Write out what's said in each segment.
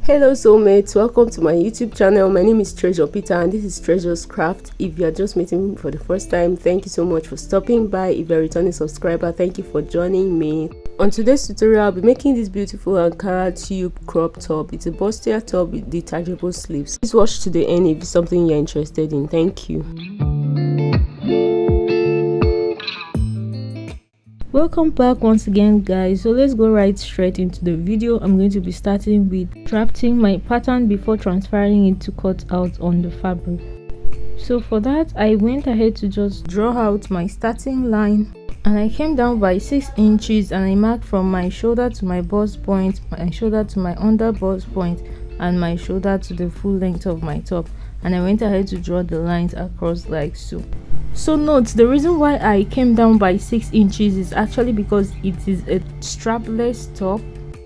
Hello soulmates, welcome to my YouTube channel. My name is Treasure Peter and this is Treasure's Craft. If you are just meeting me for the first time, thank you so much for stopping by. If you're a returning subscriber, thank you for joining me. On today's tutorial, I'll be making this beautiful ankara tube crop top. It's a bustier top with detachable sleeves. Please watch to the end if it's something you're interested in. Thank you. Welcome back once again, guys. So let's go right straight into the video. I'm going to be starting with drafting my pattern before transferring it to cut out on the fabric. So for that, I went ahead to just draw out my starting line, and I came down by 6 inches, and I marked from my shoulder to my bust point, my shoulder to my under bust point, and my shoulder to the full length of my top. And I went ahead to draw the lines across like so. So note, the reason why I came down by 6 inches is actually because it is a strapless top,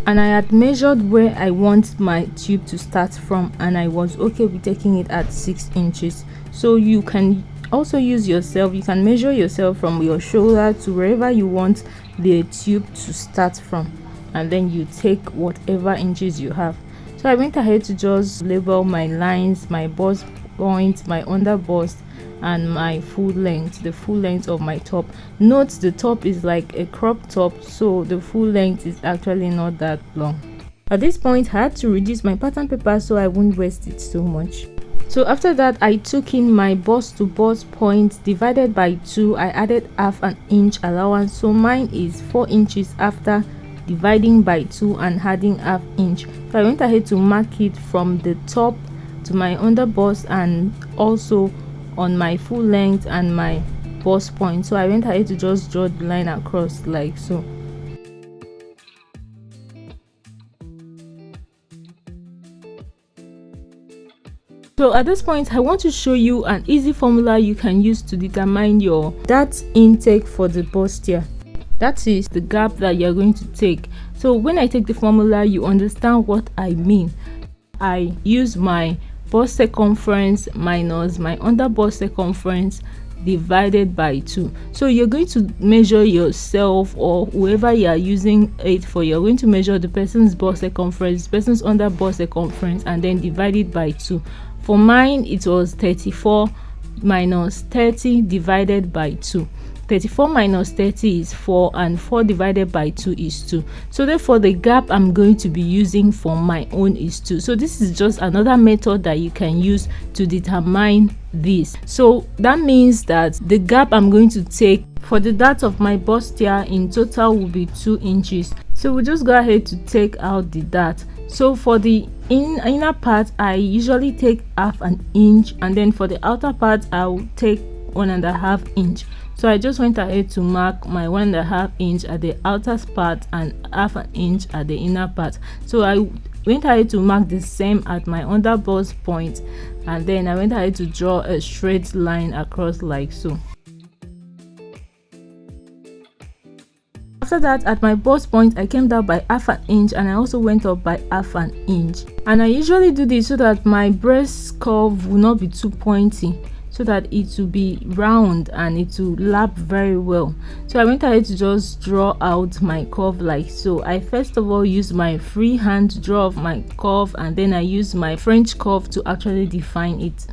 and I had measured where I want my tube to start from, and I was okay with taking it at 6 inches. So you can also use yourself, you can measure yourself from your shoulder to wherever you want the tube to start from, and then you take whatever inches you have. So I went ahead to just label my lines, my bust point, my under bust, and my full length, the full length of my top. Note the top is like a crop top, so the full length is actually not that long. At this point, I had to reduce my pattern paper so I wouldn't waste it so much. So after that, I took in my bust to bust point divided by 2. I added half an inch allowance, so mine is 4 inches after dividing by 2 and adding half inch. So I went ahead to mark it from the top to my under bust and also on my full length and my bust point. So I went ahead to just draw the line across like so. So at this point, I want to show you an easy formula you can use to determine your dart intake for the bustier. That is the gap that you're going to take. So when I take the formula, you understand what I mean. I use my bust circumference minus my under bust circumference divided by 2. So you're going to measure yourself, or whoever you are using it for, you're going to measure the person's bust circumference, person's under bust circumference, and then divide it by 2. For mine, it was 34 minus 30 divided by 2. 34 minus 30 is 4, and 4 divided by 2 is 2. So therefore the gap I'm going to be using for my own is 2. So this is just another method that you can use to determine this. So that means that the gap I'm going to take for the dart of my bustier in total will be 2 inches. So we'll just go ahead to take out the dart. So for the inner part, I usually take half an inch, and then for the outer part I'll take 1.5 inch. So I just went ahead to mark my 1.5 inch at the outer part and half an inch at the inner part. So I went ahead to mark the same at my under bust point, and then I went ahead to draw a straight line across like so. After that, at my bust point, I came down by half an inch, and I also went up by half an inch. And I usually do this so that my breast curve will not be too pointy, so that it will be round and it will lap very well. So I went ahead to just draw out my curve like so. I first of all used my free hand to draw off my curve, and then I used my French curve to actually define it.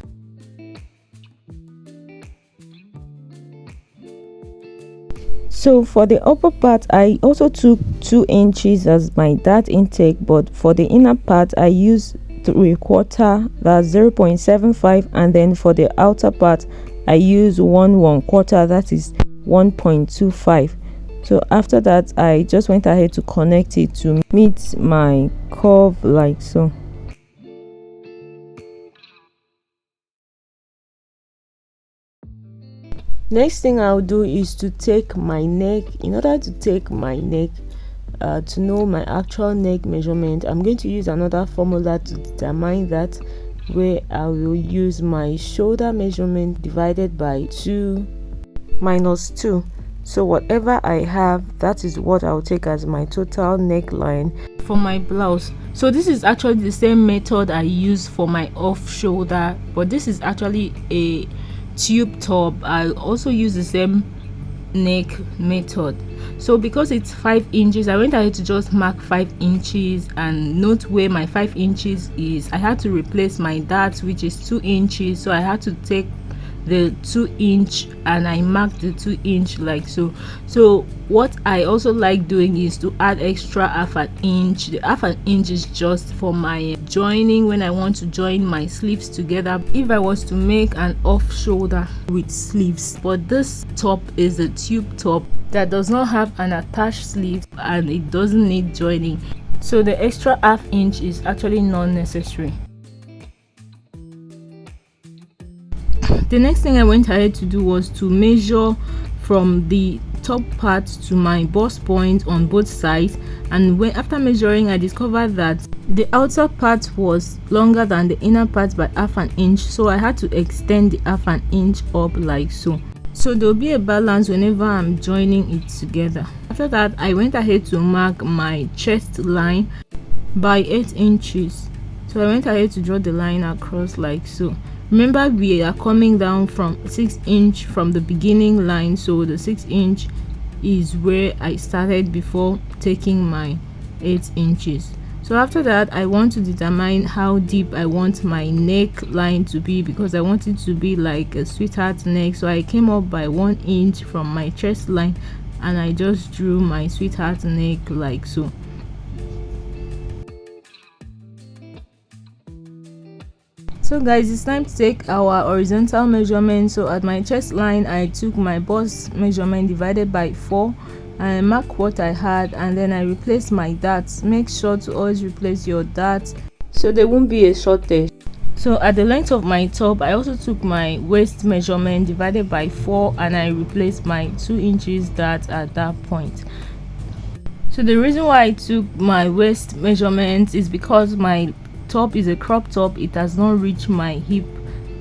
So for the upper part, I also took 2 inches as my dart intake, but for the inner part I used 3/4, that's 0.75, and then for the outer part I use 1/4, that is 1.25. So after that, I just went ahead to connect it to meet my curve like so. Next thing I'll do is to take my neck. In order to take my neck, to know my actual neck measurement, I'm going to use another formula to determine that, where I will use my shoulder measurement divided by 2 minus 2. So whatever I have, that is what I'll take as my total neckline for my blouse. So this is actually the same method I use for my off shoulder, but this is actually a tube top. I'll also use the same neck method. So because it's 5 inches, I went ahead to just mark 5 inches and note where my 5 inches is. I had to replace my dart, which is 2 inches, so I had to take the 2 inch and I marked the 2 inch like so. So what I also like doing is to add extra half an inch. The half an inch is just for my joining when I want to join my sleeves together, if I was to make an off shoulder with sleeves. But this top is a tube top that does not have an attached sleeve and it doesn't need joining, so the extra half inch is actually not necessary. The next thing I went ahead to do was to measure from the top part to my bust point on both sides, and after measuring, I discovered that the outer part was longer than the inner part by half an inch, so I had to extend the half an inch up like so. So there will be a balance whenever I'm joining it together. After that, I went ahead to mark my chest line by 8 inches. So I went ahead to draw the line across like so. Remember, we are coming down from 6 inch from the beginning line, so the 6 inch is where I started before taking my 8 inches. So after that, I want to determine how deep I want my neck line to be, because I want it to be like a sweetheart neck. So I came up by 1 inch from my chest line and I just drew my sweetheart neck like so. So guys, it's time to take our horizontal measurement. So at my chest line, I took my bust measurement divided by 4. I mark what I had and then I replaced my darts. Make sure to always replace your darts so there won't be a shortage. So at the length of my top, I also took my waist measurement divided by 4 and I replaced my 2 inches dart at that point. So the reason why I took my waist measurement is because my top is a crop top. It does not reach my hip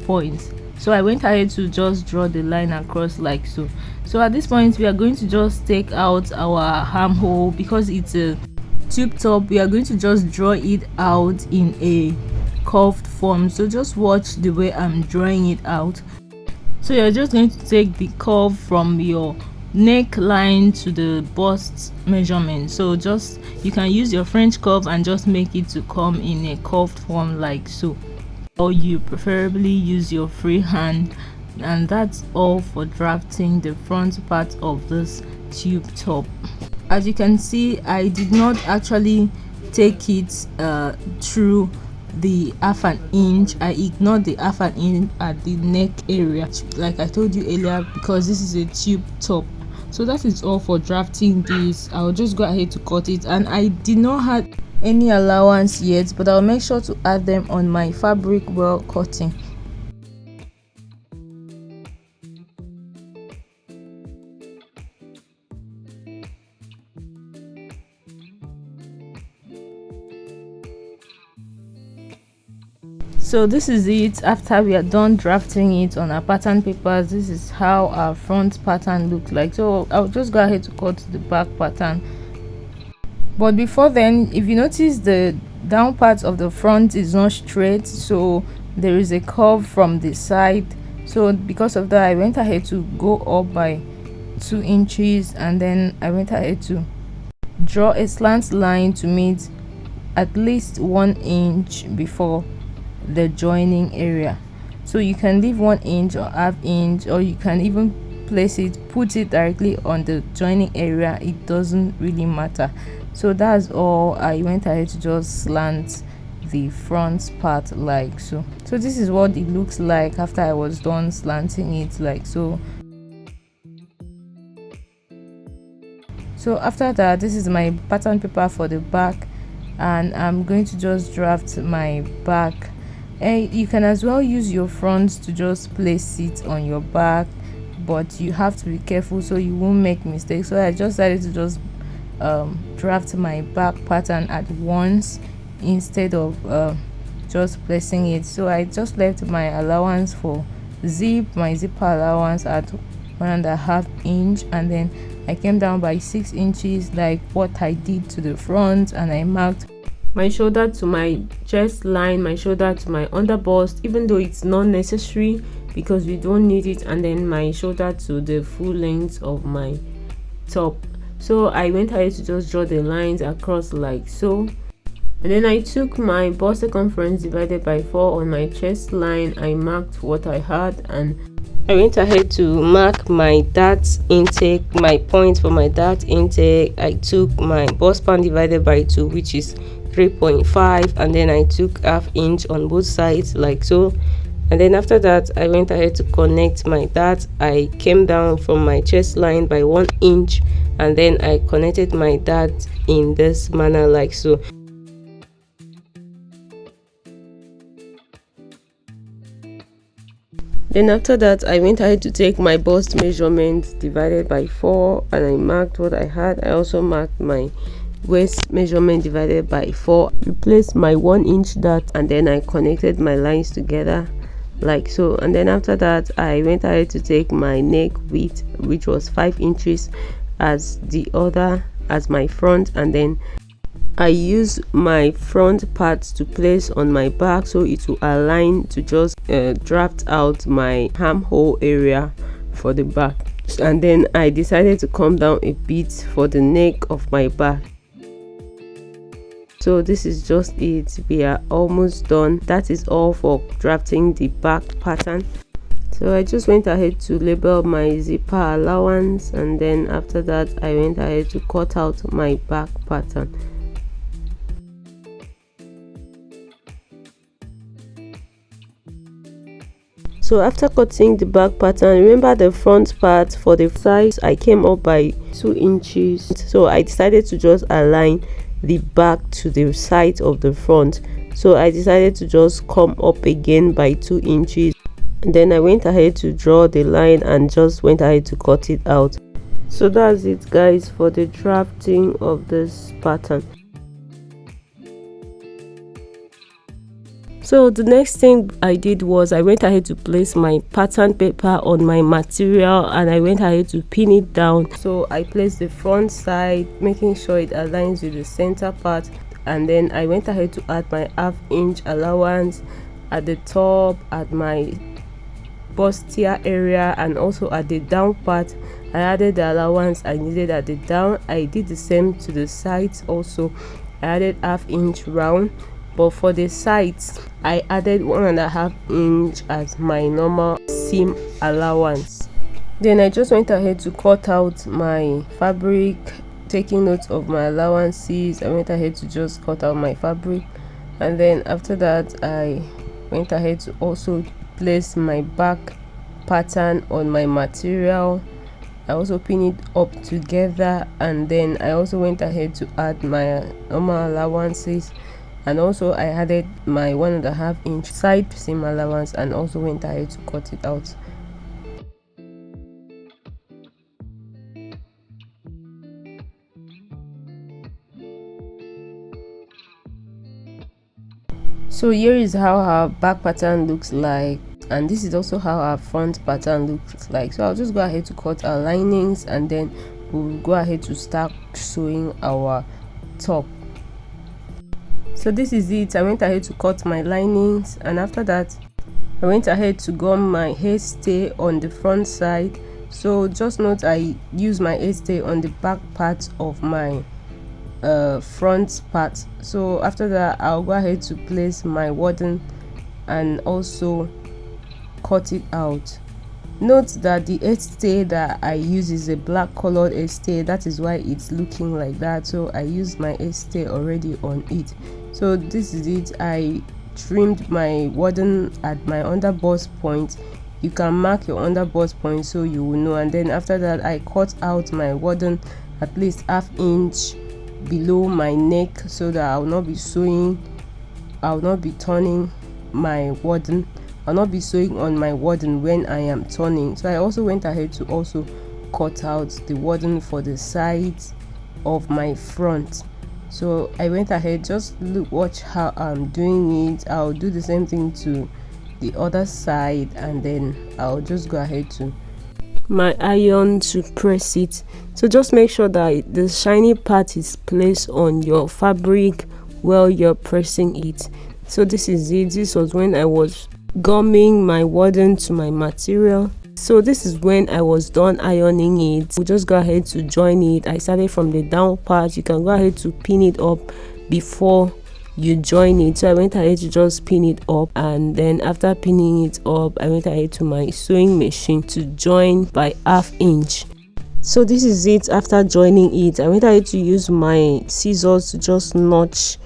points, so I went ahead to just draw the line across like so. So at this point, we are going to just take out our armhole. Because it's a tube top, we are going to just draw it out in a curved form. So just watch the way I'm drawing it out. So you're just going to take the curve from your neckline to the bust measurement. So just, you can use your French curve and just make it to come in a curved form like so, or you preferably use your free hand. And that's all for drafting the front part of this tube top. As you can see, I did not actually take it through the half an inch. I ignored the half an inch at the neck area, like I told you earlier, because this is a tube top. So that is all for drafting this. I'll just go ahead to cut it, and I did not have any allowance yet, but I'll make sure to add them on my fabric well cutting. So this is it. After we are done drafting it on our pattern papers, this is how our front pattern looks like. So I'll just go ahead to cut the back pattern. But before then, if you notice, the down part of the front is not straight, so there is a curve from the side. So because of that, I went ahead to go up by 2 inches, and then I went ahead to draw a slant line to meet at least 1 inch before the joining area. So you can leave 1 inch or half inch, or you can even put it directly on the joining area. It doesn't really matter. So that's all. I went ahead to just slant the front part like so. So this is what it looks like after I was done slanting it like so. So after that, this is my pattern paper for the back, and I'm going to just draft my back. And you can as well use your front to just place it on your back, but you have to be careful so you won't make mistakes. So I just decided to just draft my back pattern at once instead of just placing it. So I just left my allowance for my zipper allowance at 1.5 inch, and then I came down by 6 inches like what I did to the front, and I marked my shoulder to my chest line, my shoulder to my under bust, even though it's not necessary because we don't need it, and then my shoulder to the full length of my top. So I went ahead to just draw the lines across like so, and then I took my bust circumference divided by 4 on my chest line. I marked what I had, and I went ahead to mark my dart intake, my points for my dart intake. I took my bust span divided by 2, which is 3.5, and then I took ½ inch on both sides like so. And then after that, I went ahead to connect my dart. I came down from my chest line by 1 inch, and then I connected my dart in this manner like so. Then after that, I went ahead to take my bust measurement divided by 4, and I marked what I had. I also marked my waist measurement divided by 4, replaced my 1 inch dart, and then I connected my lines together like so. And then after that, I went ahead to take my neck width, which was 5 inches as my front, and then I use my front part to place on my back so it will align to just draft out my armhole area for the back. And then I decided to come down a bit for the neck of my back. So this is just it. We are almost done. That is all for drafting the back pattern. So I just went ahead to label my zipper allowance, and then after that I went ahead to cut out my back pattern. So after cutting the back pattern, remember the front part for the size I came up by 2 inches. So I decided to just align the back to the side of the front. So I decided to just come up again by 2 inches. And then I went ahead to draw the line and just went ahead to cut it out. So that's it guys for the drafting of this pattern. So the next thing I did was I went ahead to place my pattern paper on my material, and I went ahead to pin it down. So I placed the front side, making sure it aligns with the center part, and then I went ahead to add my ½ inch allowance at the top, at my bustier area, and also at the down part. I added the allowance I needed at the down. I did the same to the sides also. I added ½ inch round, but for the sides I added 1.5 inch as my normal seam allowance. Then I just went ahead to cut out my fabric, taking note of my allowances. I went ahead to just cut out my fabric, and then after that I went ahead to also place my back pattern on my material. I also pin it up together, and then I also went ahead to add my normal allowances, and also I added my 1.5 inch side seam allowance, and also went ahead to cut it out. So here is how our back pattern looks like, and this is also how our front pattern looks like. So I'll just go ahead to cut our linings, and then we'll go ahead to start sewing our top. So this is it. I went ahead to cut my linings, and after that I went ahead to gum my hairstay on the front side. So just note I use my hairstay on the back part of my front part. So after that I'll go ahead to place my warden and also cut it out. Note that the hairstay that I use is a black colored hairstay. That is why it's looking like that. So I used my hairstay already on it. So this is it. I trimmed my warden at my under bust point. You can mark your under bust point so you will know. And then after that I cut out my warden at least ½ inch below my neck, so that I'll not be sewing, I'll not be turning my warden, I'll not be sewing on my warden when I am turning. So I also went ahead to also cut out the warden for the sides of my front. So I went ahead, just watch how I'm doing it. I'll do the same thing to the other side, and then I'll just go ahead to my iron to press it. So just make sure that the shiny part is placed on your fabric while you're pressing it. So this is it. This was when I was gumming my warden to my material. So this is when I was done ironing it. We'll just go ahead to join it. I started from the down part. You can go ahead to pin it up before you join it. So I went ahead to just pin it up, and then after pinning it up, I went ahead to my sewing machine to join by 1/2 inch. So this is it. After joining it, I went ahead to use my scissors to just notch.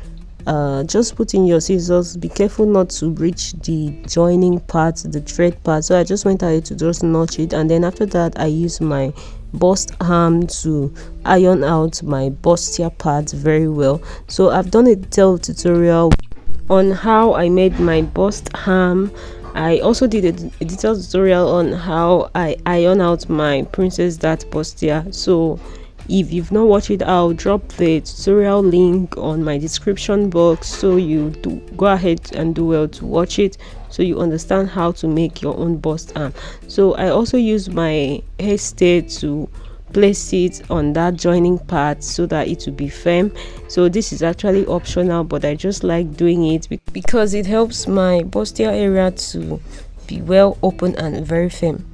Just put in your scissors, be careful not to breach the joining part, the thread part. So I just went ahead to just notch it, and then after that I used my bust arm to iron out my bustier part very well. So I've done a detailed tutorial on how I made my bust arm. I also did a detailed tutorial on how I iron out my princess dart bustier. So if you've not watched it, I'll drop the tutorial link on my description box, so you do go ahead and do well to watch it, so you understand how to make your own bust arm. So I also use my hairstay to place it on that joining part so that it will be firm. So this is actually optional, but I just like doing it because it helps my bustier area to be well open and very firm.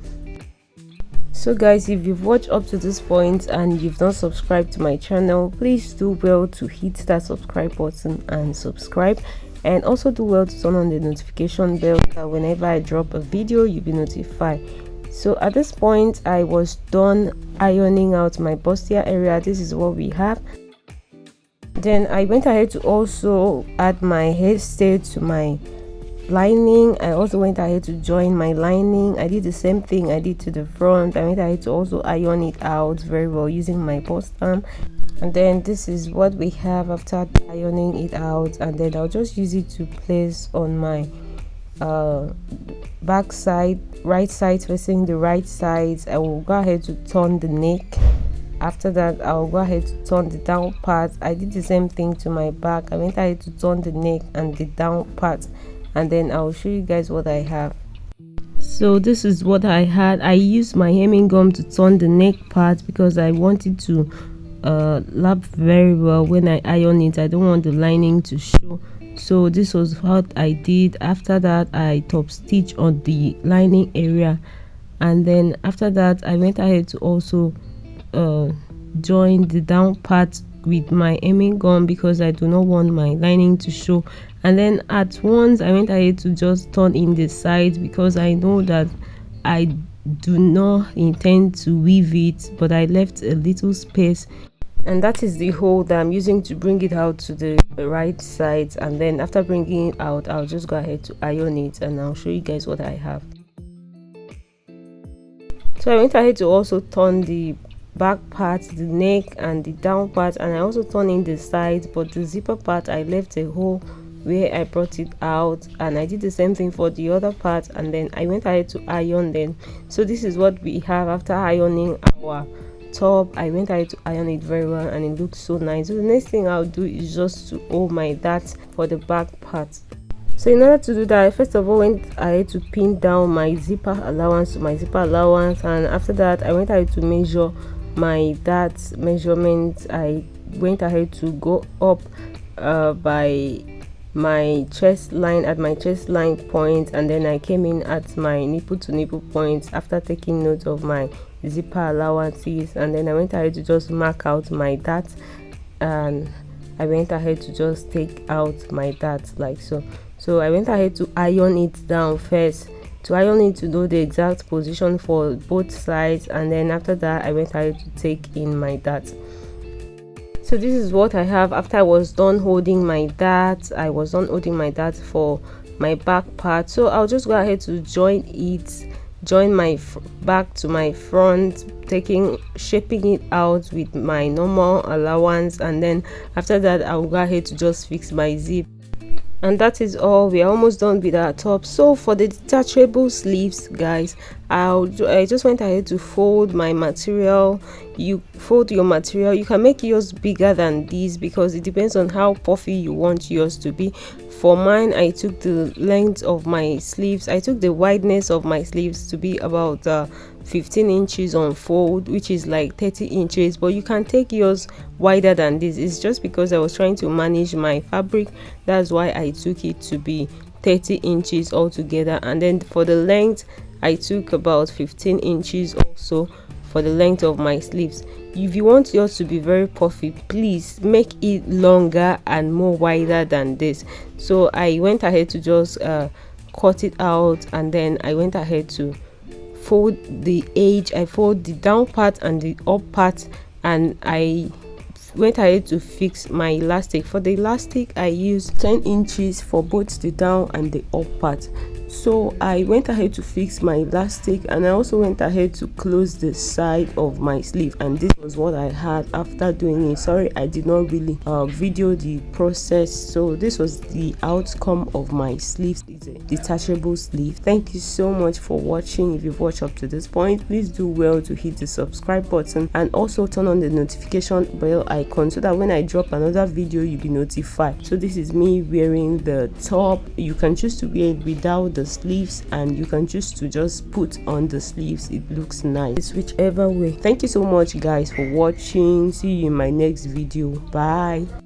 So guys, if you've watched up to this point and you've not subscribed to my channel, please do well to hit that subscribe button and subscribe, and also do well to turn on the notification bell so that whenever I drop a video you'll be notified. So at this point I was done ironing out my bustier area. This is what we have. Then I went ahead to also add my hairstay to my lining. I also went ahead to join my lining. I did the same thing I did to the front. I went ahead to also iron it out very well using my bust arm. And then this is what we have after ironing it out, and then I'll just use it to place on my back side, right side facing the right sides. I will go ahead to turn the neck. After that I'll go ahead to turn the down part. I did the same thing to my back. I went ahead to turn the neck and the down part, and then I'll show you guys what I have. So this is what I had. I used my hemming gum to turn the neck part because I wanted to lap very well when I iron it. I don't want the lining to show. So this was what I did. After that I top stitch on the lining area, and then after that I went ahead to also join the down part with my hemming gum because I do not want my lining to show. And then at once I went ahead to just turn in the sides because I know that I do not intend to weave it, but I left a little space, and that is the hole that I'm using to bring it out to the right sides. And then after bringing it out, I'll just go ahead to iron it, and I'll show you guys what I have. So I went ahead to also turn the back part, the neck and the down part, and I also turned in the sides, but the zipper part I left a hole where I brought it out, and I did the same thing for the other part, and then I went ahead to iron them. So this is what we have after ironing our top. I went ahead to iron it very well, and it looks so nice. So the next thing I'll do is just to hold my dart for the back part. So in order to do that, I first of all went ahead to pin down my zipper allowance to my zipper allowance, and after that I went ahead to measure my dart measurement. I went ahead to go up by my chest line, at my chest line point, and then I came in at my nipple to nipple point after taking note of my zipper allowances, and then I went ahead to just mark out my dart, and I went ahead to just take out my dart like so. So I went ahead to iron it down first, to iron it to know the exact position for both sides, and then after that I went ahead to take in my dart. So this is what I have after I was done holding my dart. I was done holding my dart for my back part. So I'll just go ahead to join my back to my front, shaping it out with my normal allowance, and then after that I'll go ahead to just fix my zip. And that is all. We are almost done with our top. So for the detachable sleeves, guys, I just went ahead to fold my material. You fold your material. You can make yours bigger than this because it depends on how puffy you want yours to be. For mine, I took the length of my sleeves. I took the wideness of my sleeves to be about 15 inches on fold, which is like 30 inches, but you can take yours wider than this. It's just because I was trying to manage my fabric, that's why I took it to be 30 inches altogether. And then for the length, I took about 15 inches also for the length of my sleeves. If you want yours to be very puffy, please make it longer and more wider than this. So I went ahead to just cut it out, and then I went ahead to fold the edge. I fold the down part and the up part, and I went ahead to fix my elastic. For the elastic, I used 10 inches for both the down and the up part. So I went ahead to fix my elastic, and I also went ahead to close the side of my sleeve, and this was what I had after doing it. Sorry, I did not really video the process. So this was the outcome of my sleeve. It's a detachable sleeve. Thank you so much for watching. If you've watched up to this point, please do well to hit the subscribe button and also turn on the notification bell icon so that when I drop another video, you'll be notified. So this is me wearing the top. You can choose to wear it without the sleeves, and you can choose to just put on the sleeves. It looks nice. It's whichever way. Thank you so much guys for watching. See you in my next video. Bye.